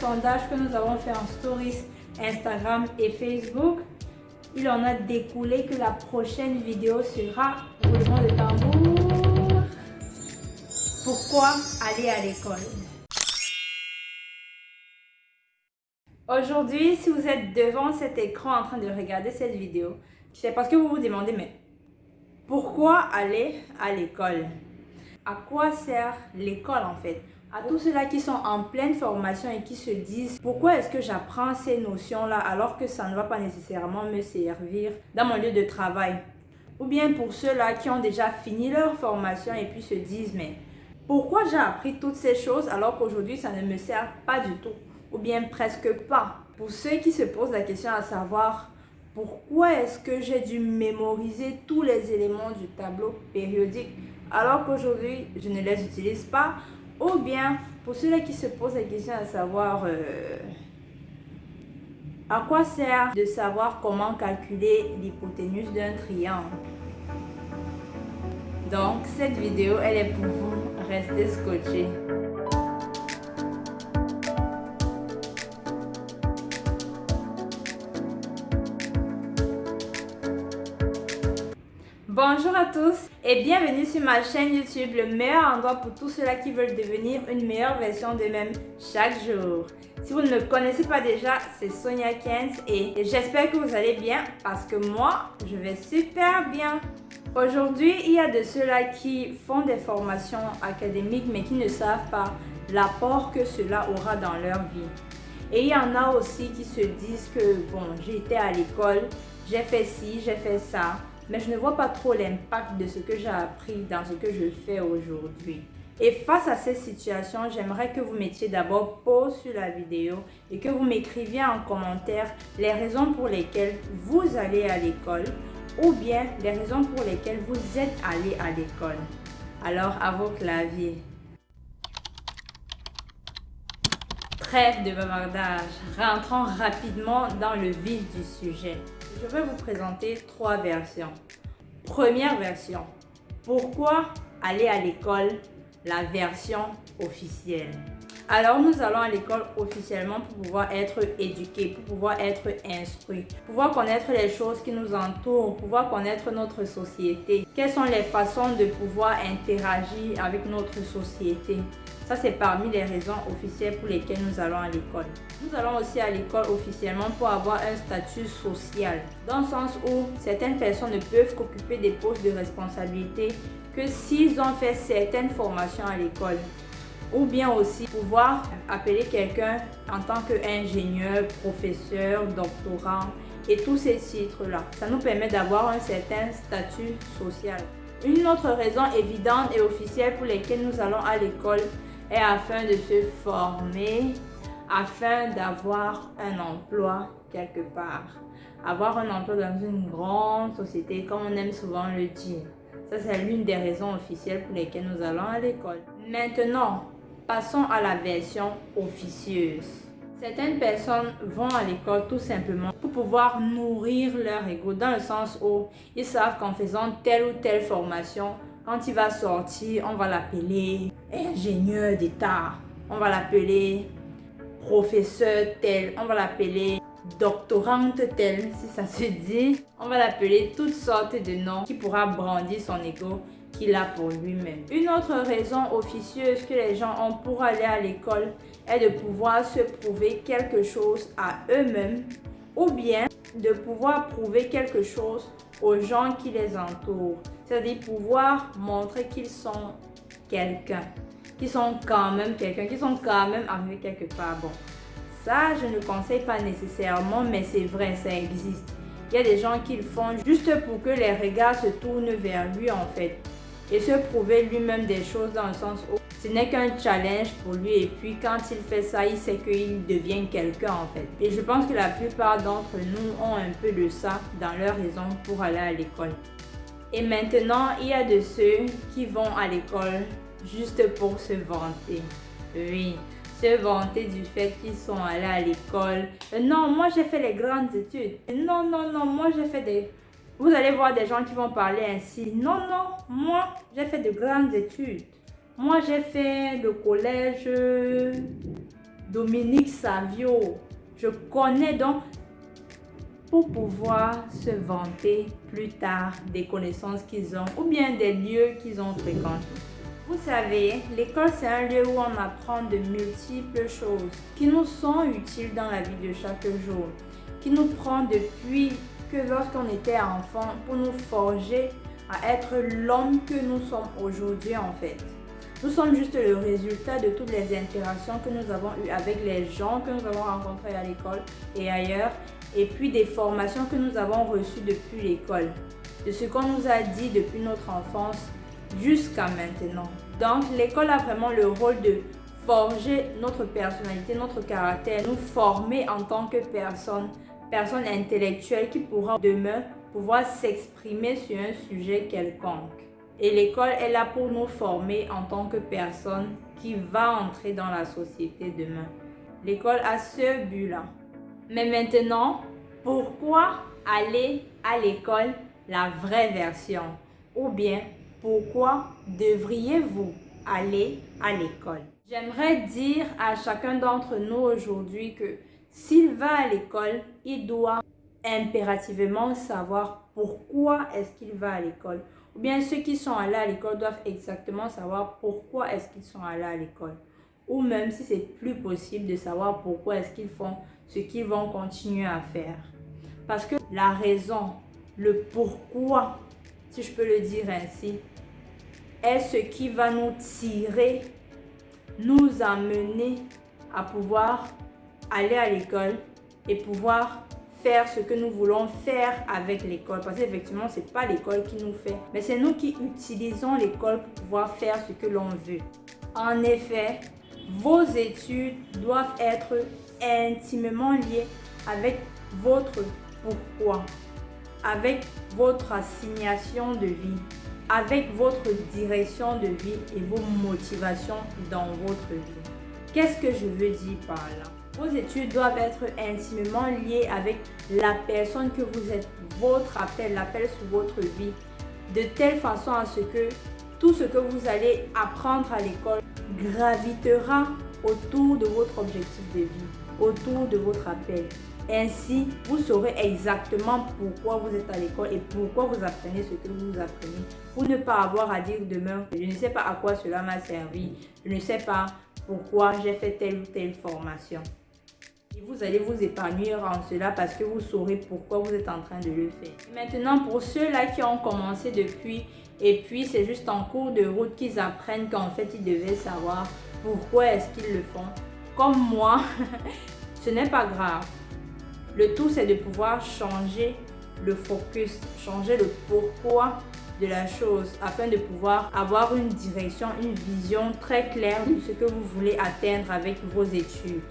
sondage que nous avons fait en stories Instagram et Facebook, il en a découlé que la prochaine vidéo sera roulement de tambour. Pourquoi aller à l'école? Aujourd'hui, si vous êtes devant cet écran en train de regarder cette vidéo, c'est parce que vous vous demandez, mais pourquoi aller à l'école? À quoi sert l'école en fait? À tous ceux-là qui sont en pleine formation et qui se disent pourquoi est-ce que j'apprends ces notions-là alors que ça ne va pas nécessairement me servir dans mon lieu de travail? Ou bien pour ceux-là qui ont déjà fini leur formation et puis se disent mais pourquoi j'ai appris toutes ces choses alors qu'aujourd'hui ça ne me sert pas du tout? Ou bien presque pas. Pour ceux qui se posent la question à savoir pourquoi est-ce que j'ai dû mémoriser tous les éléments du tableau périodique alors qu'aujourd'hui je ne les utilise pas, ou bien pour ceux-là qui se posent la question à savoir à quoi sert de savoir comment calculer l'hypoténuse d'un triangle. Donc cette vidéo elle est pour vous, restez scotchés. Bonjour à tous et bienvenue sur ma chaîne YouTube, le meilleur endroit pour tous ceux-là qui veulent devenir une meilleure version d'eux-mêmes chaque jour. Si vous ne me connaissez pas déjà, c'est Sonia Kens et j'espère que vous allez bien parce que moi, je vais super bien. Aujourd'hui, il y a de ceux-là qui font des formations académiques mais qui ne savent pas l'apport que cela aura dans leur vie. Et il y en a aussi qui se disent que bon, j'ai été à l'école, j'ai fait ci, j'ai fait ça. Mais je ne vois pas trop l'impact de ce que j'ai appris dans ce que je fais aujourd'hui. Et face à cette situation, j'aimerais que vous mettiez d'abord pause sur la vidéo et que vous m'écriviez en commentaire les raisons pour lesquelles vous allez à l'école ou bien les raisons pour lesquelles vous êtes allé à l'école. Alors, à vos claviers. Trêve de bavardage, rentrons rapidement dans le vif du sujet. Je vais vous présenter 3 versions. Première version, pourquoi aller à l'école? La version officielle. Alors nous allons à l'école officiellement pour pouvoir être éduqués, pour pouvoir être instruits, pour pouvoir connaître les choses qui nous entourent, pour pouvoir connaître notre société. Quelles sont les façons de pouvoir interagir avec notre société? Ça, c'est parmi les raisons officielles pour lesquelles nous allons à l'école. Nous allons aussi à l'école officiellement pour avoir un statut social, dans le sens où certaines personnes ne peuvent qu'occuper des postes de responsabilité que s'ils ont fait certaines formations à l'école. Ou bien aussi pouvoir appeler quelqu'un en tant qu'ingénieur, professeur, doctorant et tous ces titres-là. Ça nous permet d'avoir un certain statut social. Une autre raison évidente et officielle pour laquelle nous allons à l'école est afin de se former, afin d'avoir un emploi quelque part. Avoir un emploi dans une grande société, comme on aime souvent le dire. Ça, c'est l'une des raisons officielles pour lesquelles nous allons à l'école. Maintenant, passons à la version officieuse. Certaines personnes vont à l'école tout simplement pour pouvoir nourrir leur ego, dans le sens où ils savent qu'en faisant telle ou telle formation, quand il va sortir, on va l'appeler ingénieur d'État, on va l'appeler professeur tel, on va l'appeler doctorante telle, si ça se dit. On va l'appeler toutes sortes de noms qui pourra brandir son ego qu'il a pour lui-même. Une autre raison officieuse que les gens ont pour aller à l'école est de pouvoir se prouver quelque chose à eux-mêmes ou bien de pouvoir prouver quelque chose aux gens qui les entourent. C'est-à-dire pouvoir montrer qu'ils sont quelqu'un, qu'ils sont quand même quelqu'un, qu'ils sont quand même arrivés quelque part. Bon, ça, je ne conseille pas nécessairement, mais c'est vrai, ça existe. Il y a des gens qui le font juste pour que les regards se tournent vers lui en fait. Et se prouver lui-même des choses dans le sens où ce n'est qu'un challenge pour lui. Et puis quand il fait ça, il sait qu'il devient quelqu'un en fait. Et je pense que la plupart d'entre nous ont un peu de ça dans leur raison pour aller à l'école. Et maintenant, il y a de ceux qui vont à l'école juste pour se vanter. Oui, se vanter du fait qu'ils sont allés à l'école. Non, moi j'ai fait les grandes études. Non, moi j'ai fait des... Vous allez voir des gens qui vont parler ainsi. Non, moi j'ai fait de grandes études. Moi j'ai fait le collège Dominique Savio. Je connais donc pour pouvoir se vanter plus tard des connaissances qu'ils ont ou bien des lieux qu'ils ont fréquentés. Vous savez, l'école c'est un lieu où on apprend de multiples choses qui nous sont utiles dans la vie de chaque jour, qui nous prend depuis que lorsqu'on était enfant pour nous forger à être l'homme que nous sommes aujourd'hui en fait. Nous sommes juste le résultat de toutes les interactions que nous avons eues avec les gens que nous avons rencontrés à l'école et ailleurs, et puis des formations que nous avons reçues depuis l'école, de ce qu'on nous a dit depuis notre enfance jusqu'à maintenant. Donc l'école a vraiment le rôle de forger notre personnalité, notre caractère, nous former en tant que personne intellectuelle qui pourra demain pouvoir s'exprimer sur un sujet quelconque. Et l'école est là pour nous former en tant que personne qui va entrer dans la société demain. L'école a ce but-là. Mais maintenant, pourquoi aller à l'école la vraie version? Ou bien, pourquoi devriez-vous aller à l'école? J'aimerais dire à chacun d'entre nous aujourd'hui que s'il va à l'école, il doit impérativement savoir pourquoi est-ce qu'il va à l'école. Ou bien ceux qui sont allés à l'école doivent exactement savoir pourquoi est-ce qu'ils sont allés à l'école. Ou même si c'est plus possible de savoir pourquoi est-ce qu'ils font ce qu'ils vont continuer à faire. Parce que la raison, le pourquoi, si je peux le dire ainsi, est ce qui va nous tirer, nous amener à pouvoir aller à l'école et pouvoir faire ce que nous voulons faire avec l'école. Parce qu'effectivement, ce n'est pas l'école qui nous fait, mais c'est nous qui utilisons l'école pour pouvoir faire ce que l'on veut. En effet, vos études doivent être intimement liées avec votre pourquoi, avec votre assignation de vie, avec votre direction de vie et vos motivations dans votre vie. Qu'est-ce que je veux dire par là? Vos études doivent être intimement liées avec la personne que vous êtes, votre appel, l'appel sur votre vie, de telle façon à ce que tout ce que vous allez apprendre à l'école gravitera autour de votre objectif de vie, autour de votre appel. Ainsi, vous saurez exactement pourquoi vous êtes à l'école et pourquoi vous apprenez ce que vous apprenez. Pour ne pas avoir à dire demain, je ne sais pas à quoi cela m'a servi, je ne sais pas pourquoi j'ai fait telle ou telle formation. Et vous allez vous épanouir en cela parce que vous saurez pourquoi vous êtes en train de le faire. Et maintenant, pour ceux-là qui ont commencé depuis et puis c'est juste en cours de route qu'ils apprennent qu'en fait ils devaient savoir pourquoi est-ce qu'ils le font. Comme moi, ce n'est pas grave. Le tout c'est de pouvoir changer le focus, changer le pourquoi de la chose afin de pouvoir avoir une direction, une vision très claire de ce que vous voulez atteindre avec vos études.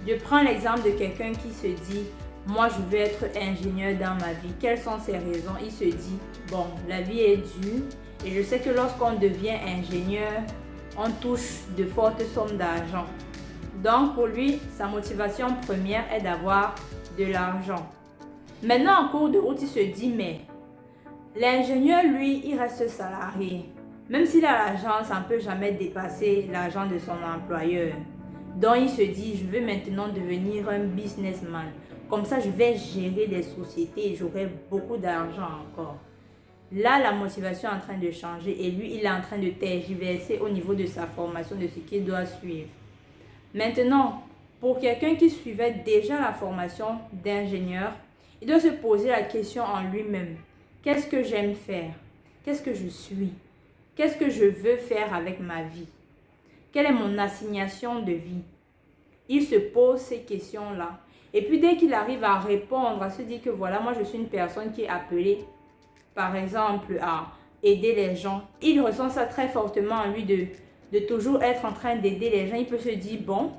Je prends l'exemple de quelqu'un qui se dit « Moi, je veux être ingénieur dans ma vie. » Quelles sont ses raisons? Il se dit « Bon, la vie est dure et je sais que lorsqu'on devient ingénieur, on touche de fortes sommes d'argent. » Donc, pour lui, sa motivation première est d'avoir de l'argent. Maintenant, en cours de route, il se dit « Mais l'ingénieur, lui, il reste salarié. Même s'il a l'argent, ça ne peut jamais dépasser l'argent de son employeur. » Donc, il se dit, je veux maintenant devenir un businessman. Comme ça, je vais gérer des sociétés et j'aurai beaucoup d'argent encore. Là, la motivation est en train de changer et lui, il est en train de tergiverser au niveau de sa formation, de ce qu'il doit suivre. Maintenant, pour quelqu'un qui suivait déjà la formation d'ingénieur, il doit se poser la question en lui-même. Qu'est-ce que j'aime faire? Qu'est-ce que je suis? Qu'est-ce que je veux faire avec ma vie? Quelle est mon assignation de vie? Il se pose ces questions-là. Et puis dès qu'il arrive à répondre, à se dire que voilà, moi je suis une personne qui est appelée, par exemple, à aider les gens. Il ressent ça très fortement en lui de toujours être en train d'aider les gens. Il peut se dire, bon,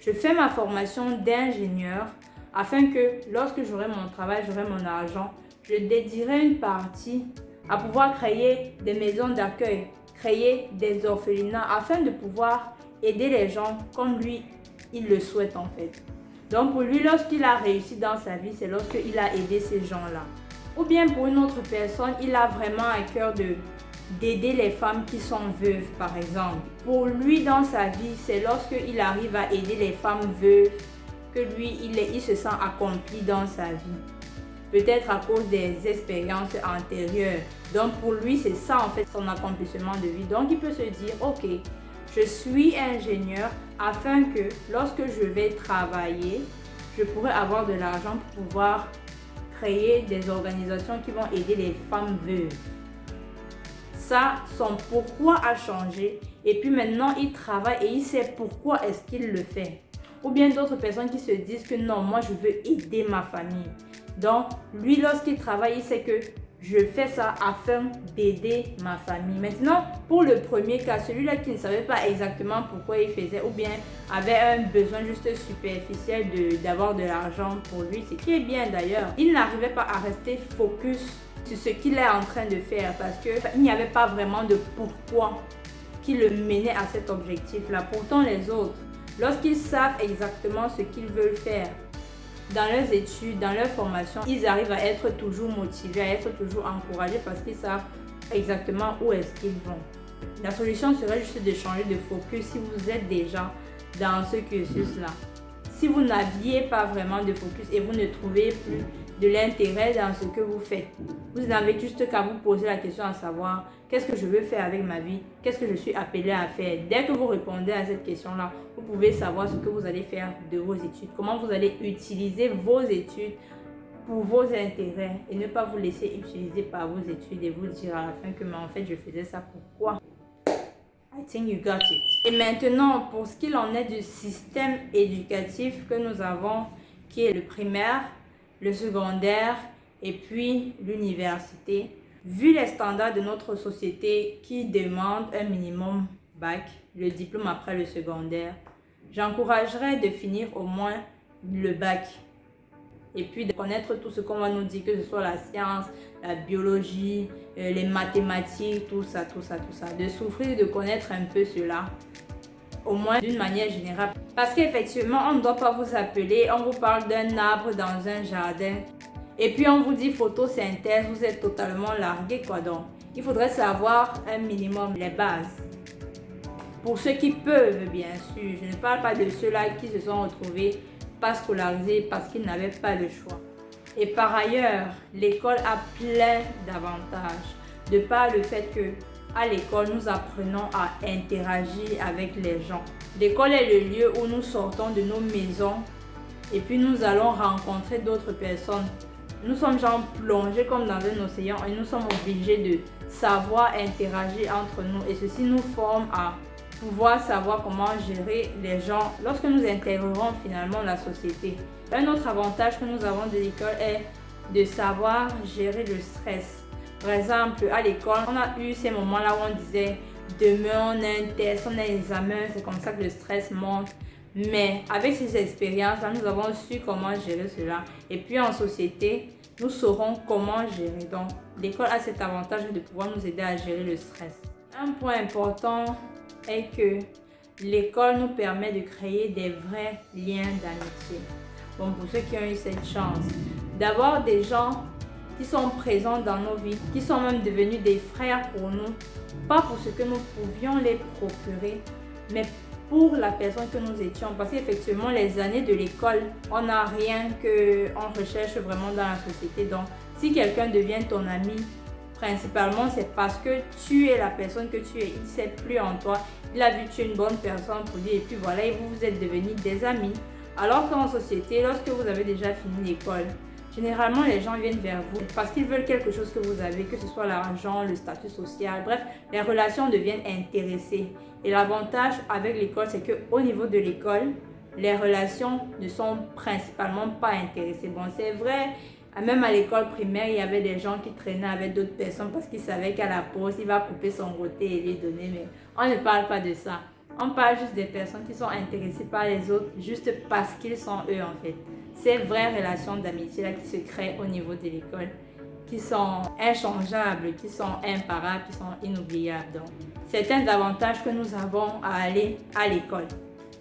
je fais ma formation d'ingénieur afin que lorsque j'aurai mon travail, j'aurai mon argent, je dédierai une partie à pouvoir créer des maisons d'accueil, créer des orphelinats afin de pouvoir aider les gens comme lui, il le souhaite en fait. Donc pour lui, lorsqu'il a réussi dans sa vie, c'est lorsqu'il a aidé ces gens-là. Ou bien pour une autre personne, il a vraiment à cœur de d'aider les femmes qui sont veuves, par exemple. Pour lui, dans sa vie, c'est lorsqu'il arrive à aider les femmes veuves que lui, il se sent accompli dans sa vie. Peut-être à cause des expériences antérieures. Donc pour lui, c'est ça en fait son accomplissement de vie. Donc il peut se dire, ok, je suis ingénieur afin que lorsque je vais travailler, je pourrai avoir de l'argent pour pouvoir créer des organisations qui vont aider les femmes veuves. Ça, son pourquoi a changé. Et puis maintenant, il travaille et il sait pourquoi est-ce qu'il le fait. Ou bien d'autres personnes qui se disent que non, moi je veux aider ma famille. Donc, lui, lorsqu'il travaille, il sait que je fais ça afin d'aider ma famille. Maintenant, pour le premier cas, celui-là qui ne savait pas exactement pourquoi il faisait ou bien avait un besoin juste superficiel d'avoir de l'argent pour lui, ce qui est bien d'ailleurs, il n'arrivait pas à rester focus sur ce qu'il est en train de faire parce qu'il n'y avait pas vraiment de pourquoi qui le menait à cet objectif-là. Pourtant, les autres, lorsqu'ils savent exactement ce qu'ils veulent faire, dans leurs études, dans leur formation, ils arrivent à être toujours motivés, à être toujours encouragés parce qu'ils savent exactement où est-ce qu'ils vont. La solution serait juste de changer de focus si vous êtes déjà dans ce cursus-là. Si vous n'aviez pas vraiment de focus et vous ne trouvez plus de l'intérêt dans ce que vous faites, vous n'avez juste qu'à vous poser la question à savoir qu'est-ce que je veux faire avec ma vie, qu'est-ce que je suis appelé à faire. Dès que vous répondez à cette question-là, vous pouvez savoir ce que vous allez faire de vos études, comment vous allez utiliser vos études pour vos intérêts et ne pas vous laisser utiliser par vos études et vous dire à la fin que mais en fait je faisais ça pourquoi. I think you got it. Et maintenant, pour ce qu'il en est du système éducatif que nous avons, qui est le primaire, le secondaire et puis l'université, vu les standards de notre société qui demandent un minimum bac, le diplôme après le secondaire, j'encouragerais de finir au moins le bac et puis de connaître tout ce qu'on va nous dire, que ce soit la science, la biologie, les mathématiques, tout ça. De souffrir, de connaître un peu cela, au moins d'une manière générale. Parce qu'effectivement, on ne doit pas vous appeler, on vous parle d'un arbre dans un jardin et puis on vous dit photosynthèse, vous êtes totalement largué quoi donc. Il faudrait savoir un minimum les bases. Pour ceux qui peuvent, bien sûr, je ne parle pas de ceux-là qui se sont retrouvés pas scolarisés parce qu'ils n'avaient pas le choix. Et par ailleurs, l'école a plein d'avantages. De par le fait que à l'école, nous apprenons à interagir avec les gens. L'école est le lieu où nous sortons de nos maisons et puis nous allons rencontrer d'autres personnes. Nous sommes genre plongés comme dans un océan et nous sommes obligés de savoir interagir entre nous. Et ceci nous forme à pouvoir savoir comment gérer les gens lorsque nous intégrerons finalement la société. Un autre avantage que nous avons de l'école est de savoir gérer le stress. Par exemple, à l'école, on a eu ces moments-là où on disait demain on a un test, on a un examen, c'est comme ça que le stress monte. Mais avec ces expériences-là, nous avons su comment gérer cela. Et puis en société, nous saurons comment gérer. Donc, l'école a cet avantage de pouvoir nous aider à gérer le stress. Un point important est que l'école nous permet de créer des vrais liens d'amitié. Bon, pour ceux qui ont eu cette chance, d'avoir des gens qui sont présents dans nos vies, qui sont même devenus des frères pour nous, pas pour ce que nous pouvions les procurer, mais pour la personne que nous étions. Parce qu'effectivement, les années de l'école, on n'a rien qu'on recherche vraiment dans la société. Donc, si quelqu'un devient ton ami, principalement, c'est parce que tu es la personne que tu es. Il ne sait plus en toi. Il a vu que tu es une bonne personne pour lui et puis voilà, et vous êtes devenus des amis. Alors qu'en société, lorsque vous avez déjà fini l'école, généralement, les gens viennent vers vous parce qu'ils veulent quelque chose que vous avez, que ce soit l'argent, le statut social, bref, les relations deviennent intéressées. Et l'avantage avec l'école, c'est qu'au niveau de l'école, les relations ne sont principalement pas intéressées. Bon, c'est vrai, même à l'école primaire, il y avait des gens qui traînaient avec d'autres personnes parce qu'ils savaient qu'à la pause, il va couper son côté et lui donner. Mais on ne parle pas de ça. On parle juste des personnes qui sont intéressées par les autres juste parce qu'ils sont eux en fait. Ces vraies relations d'amitié là qui se créent au niveau de l'école, qui sont inchangeables, qui sont imparables, qui sont inoubliables. Donc, c'est un avantage que nous avons à aller à l'école.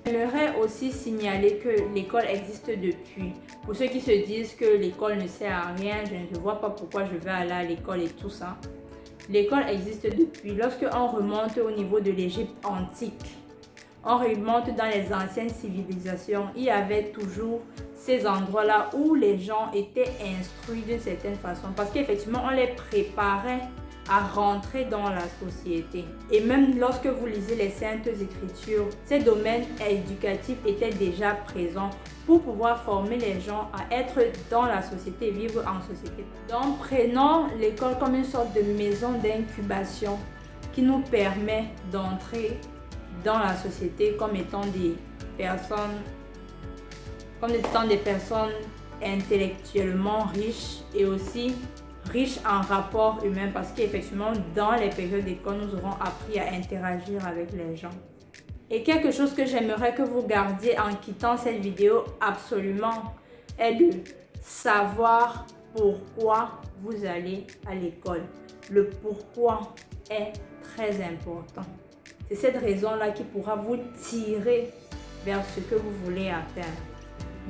J'aimerais aussi signaler que l'école existe depuis. Pour ceux qui se disent que l'école ne sert à rien, je ne vois pas pourquoi je vais aller à l'école et tout ça. L'école existe depuis. Lorsque on remonte au niveau de l'Égypte antique, on remonte dans les anciennes civilisations, il y avait toujours ces endroits-là où les gens étaient instruits d'une certaine façon parce qu'effectivement, on les préparait à rentrer dans la société. Et même lorsque vous lisez les Saintes Écritures, ces domaines éducatifs étaient déjà présents pour pouvoir former les gens à être dans la société, vivre en société. Donc, prenons l'école comme une sorte de maison d'incubation qui nous permet d'entrer dans la société comme étant des personnes intellectuellement riches et aussi riches en rapports humains parce qu'effectivement dans les périodes d'école nous aurons appris à interagir avec les gens. Et quelque chose que j'aimerais que vous gardiez en quittant cette vidéo absolument est de savoir pourquoi vous allez à l'école. Le pourquoi est très important. C'est cette raison-là qui pourra vous tirer vers ce que vous voulez atteindre.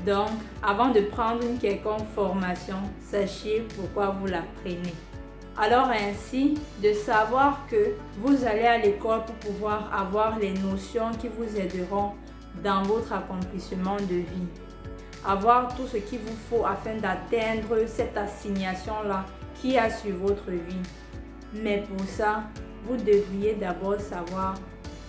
Donc, avant de prendre une quelconque formation, sachez pourquoi vous la prenez. Alors ainsi, de savoir que vous allez à l'école pour pouvoir avoir les notions qui vous aideront dans votre accomplissement de vie. Avoir tout ce qu'il vous faut afin d'atteindre cette assignation-là qui a sur votre vie. Mais pour ça, vous devriez d'abord savoir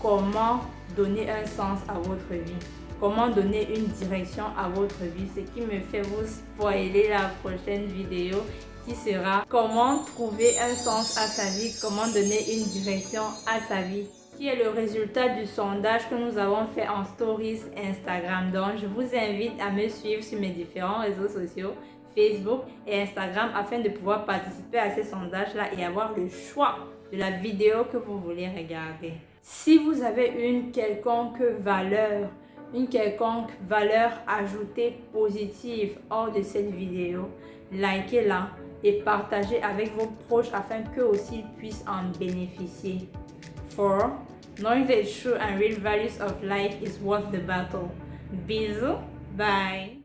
comment donner un sens à votre vie. Comment donner une direction à votre vie. Ce qui me fait vous spoiler la prochaine vidéo qui sera comment trouver un sens à sa vie, comment donner une direction à sa vie, qui est le résultat du sondage que nous avons fait en stories Instagram. Donc, je vous invite à me suivre sur mes différents réseaux sociaux, Facebook et Instagram, afin de pouvoir participer à ces sondages-là et avoir le choix de la vidéo que vous voulez regarder. Si vous avez une quelconque valeur ajoutée positive hors de cette vidéo, likez-la et partagez avec vos proches afin qu'eux aussi puissent en bénéficier. For knowing the true and real values of life is worth the battle. Bisous, bye.